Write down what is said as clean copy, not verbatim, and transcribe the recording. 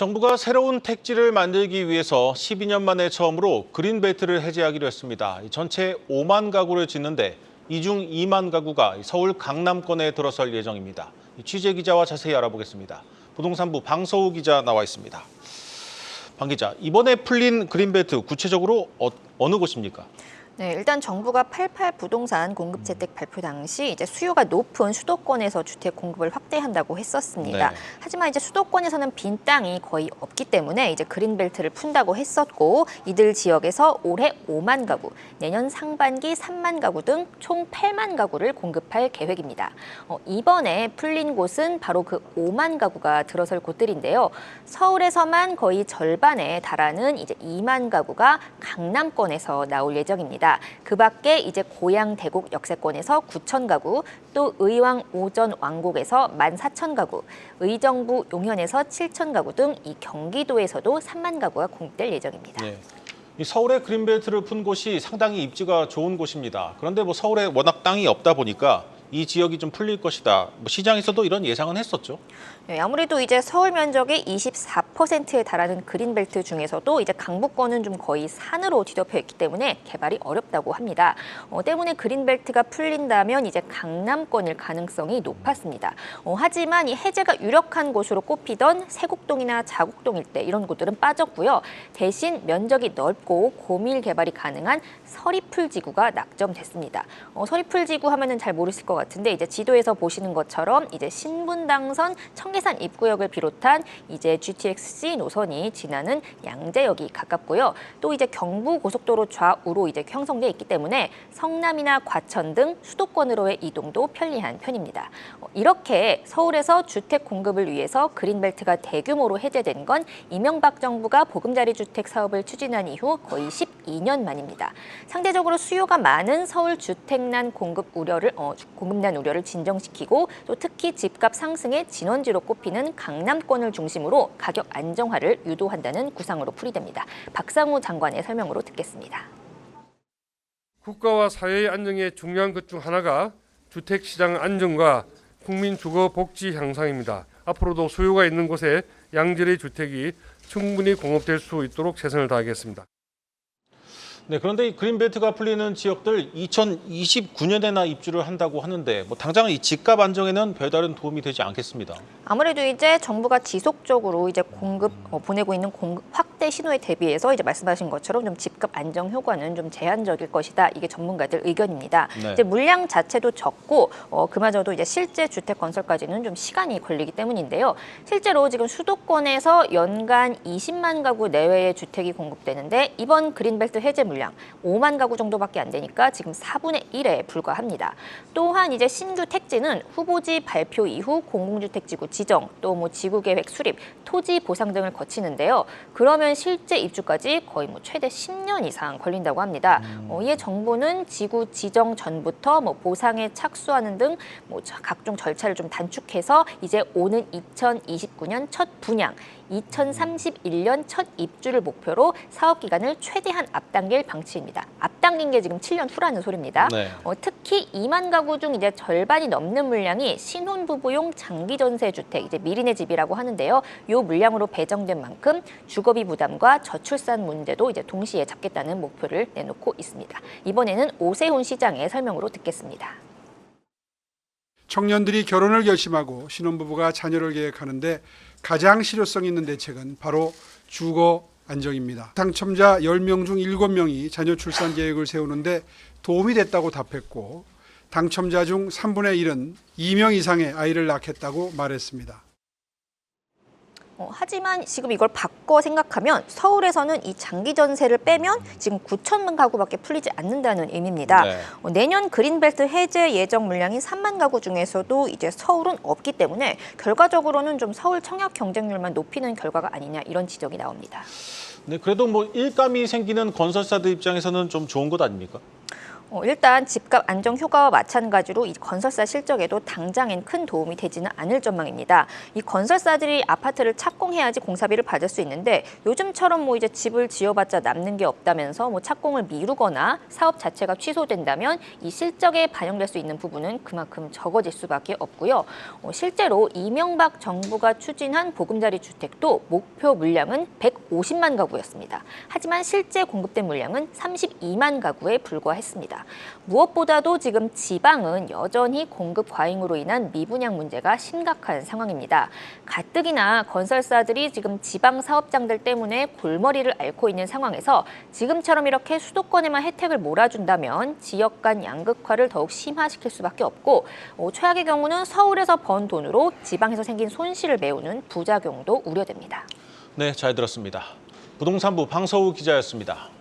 정부가 새로운 택지를 만들기 위해서 12년 만에 처음으로 그린벨트를 해제하기로 했습니다. 전체 5만 가구를 짓는데 이 중 2만 가구가 서울 강남권에 들어설 예정입니다. 취재 기자와 자세히 알아보겠습니다. 부동산부 방서우 기자 나와 있습니다. 방 기자, 이번에 풀린 그린벨트 구체적으로 어느 곳입니까? 네, 일단 정부가 88 부동산 공급채택 발표 당시 이제 수요가 높은 수도권에서 주택 공급을 확대한다고 했었습니다. 네. 하지만 이제 수도권에서는 빈 땅이 거의 없기 때문에 이제 그린벨트를 푼다고 했었고 이들 지역에서 올해 5만 가구, 내년 상반기 3만 가구 등 총 8만 가구를 공급할 계획입니다. 이번에 풀린 곳은 바로 그 5만 가구가 들어설 곳들인데요. 서울에서만 거의 절반에 달하는 이제 2만 가구가 강남권에서 나올 예정입니다. 그 밖에 이제 고양 대곡 역세권에서 9천 가구, 또 의왕 오전 왕곡에서 14,000 가구, 의정부 용현에서 7천 가구 등 이 경기도에서도 3만 가구가 공급될 예정입니다. 네. 이 서울에 그린벨트를 푼 곳이 상당히 입지가 좋은 곳입니다. 그런데 서울에 워낙 땅이 없다 보니까 이 지역이 좀 풀릴 것이다. 시장에서도 이런 예상은 했었죠. 네, 아무래도 이제 서울 면적의 24%에 달하는 그린벨트 중에서도 이제 강북권은 좀 거의 산으로 뒤덮여 있기 때문에 개발이 어렵다고 합니다. 때문에 그린벨트가 풀린다면 이제 강남권일 가능성이 높았습니다. 하지만 이 해제가 유력한 곳으로 꼽히던 세곡동이나 자곡동 일대 이런 곳들은 빠졌고요. 대신 면적이 넓고 고밀 개발이 가능한 서리풀지구가 낙점됐습니다. 서리풀지구 하면은 잘 모르실 것 같은데 이제 지도에서 보시는 것처럼 이제 신분당선 청계산 입구역을 비롯한 이제 GTX-C 노선이 지나는 양재역이 가깝고요. 또 이제 경부 고속도로 좌우로 이제 형성돼 있기 때문에 성남이나 과천 등 수도권으로의 이동도 편리한 편입니다. 이렇게 서울에서 주택 공급을 위해서 그린벨트가 대규모로 해제된 건 이명박 정부가 보금자리 주택 사업을 추진한 이후 거의 12년 만입니다. 상대적으로 수요가 많은 서울 주택난 공급난 우려를 진정시키고 또 특히 집값 상승의 진원지로 꼽히는 강남권을 중심으로 가격 안정화를 유도한다는 구상으로 풀이됩니다. 박상우 장관의 설명으로 듣겠습니다. 국가와 사회의 안정에 중요한 것 중 하나가 주택시장 안정과 국민 주거 복지 향상입니다. 앞으로도 수요가 있는 곳에 양질의 주택이 충분히 공급될 수 있도록 최선을 다하겠습니다. 네, 그런데 이 그린벨트가 풀리는 지역들 2029년에나 입주를 한다고 하는데 당장은 이 집값 안정에는 별다른 도움이 되지 않겠습니다. 아무래도 이제 정부가 지속적으로 이제 보내고 있는 공급 확대 신호에 대비해서 이제 말씀하신 것처럼 좀 집값 안정 효과는 좀 제한적일 것이다. 이게 전문가들 의견입니다. 네. 이제 물량 자체도 적고 그마저도 이제 실제 주택 건설까지는 좀 시간이 걸리기 때문인데요. 실제로 지금 수도권에서 연간 20만 가구 내외의 주택이 공급되는데 이번 그린벨트 해제 물량 5만 가구 정도밖에 안 되니까 지금 4분의 1에 불과합니다. 또한 이제 신규 택지는 후보지 발표 이후 공공주택지구 지정, 또 지구계획 수립, 토지 보상 등을 거치는데요. 그러면 실제 입주까지 거의 최대 10년 이상 걸린다고 합니다. 이에 정부는 지구 지정 전부터 보상에 착수하는 등 각종 절차를 좀 단축해서 이제 오는 2029년 첫 분양, 2031년 첫 입주를 목표로 사업 기간을 최대한 앞당길 방침입니다. 앞당긴 게 지금 7년 후라는 소리입니다. 네. 특히 2만 가구 중 이제 절반이 넘는 물량이 신혼부부용 장기 전세 주택, 이제 미리네 집이라고 하는데요. 이 물량으로 배정된 만큼 주거비 부담과 저출산 문제도 이제 동시에 잡겠다는 목표를 내놓고 있습니다. 이번에는 오세훈 시장의 설명으로 듣겠습니다. 청년들이 결혼을 결심하고 신혼부부가 자녀를 계획하는데 가장 실효성 있는 대책은 바로 주거 안정입니다. 당첨자 10명 중 7명이 자녀 출산 계획을 세우는데 도움이 됐다고 답했고 당첨자 중 3분의 1은 2명 이상의 아이를 낳겠다고 말했습니다. 하지만 지금 이걸 바꿔 생각하면 서울에서는 이 장기 전세를 빼면 지금 9천만 가구밖에 풀리지 않는다는 의미입니다. 네. 내년 그린벨트 해제 예정 물량이 3만 가구 중에서도 이제 서울은 없기 때문에 결과적으로는 좀 서울 청약 경쟁률만 높이는 결과가 아니냐 이런 지적이 나옵니다. 네, 그래도 일감이 생기는 건설사들 입장에서는 좀 좋은 것 아닙니까? 일단 집값 안정 효과와 마찬가지로 이 건설사 실적에도 당장엔 큰 도움이 되지는 않을 전망입니다. 이 건설사들이 아파트를 착공해야지 공사비를 받을 수 있는데 요즘처럼 이제 집을 지어봤자 남는 게 없다면서 착공을 미루거나 사업 자체가 취소된다면 이 실적에 반영될 수 있는 부분은 그만큼 적어질 수밖에 없고요. 실제로 이명박 정부가 추진한 보금자리 주택도 목표 물량은 150만 가구였습니다. 하지만 실제 공급된 물량은 32만 가구에 불과했습니다. 무엇보다도 지금 지방은 여전히 공급 과잉으로 인한 미분양 문제가 심각한 상황입니다. 가뜩이나 건설사들이 지금 지방 사업장들 때문에 골머리를 앓고 있는 상황에서 지금처럼 이렇게 수도권에만 혜택을 몰아준다면 지역 간 양극화를 더욱 심화시킬 수밖에 없고 최악의 경우는 서울에서 번 돈으로 지방에서 생긴 손실을 메우는 부작용도 우려됩니다. 네, 잘 들었습니다. 부동산부 방서우 기자였습니다.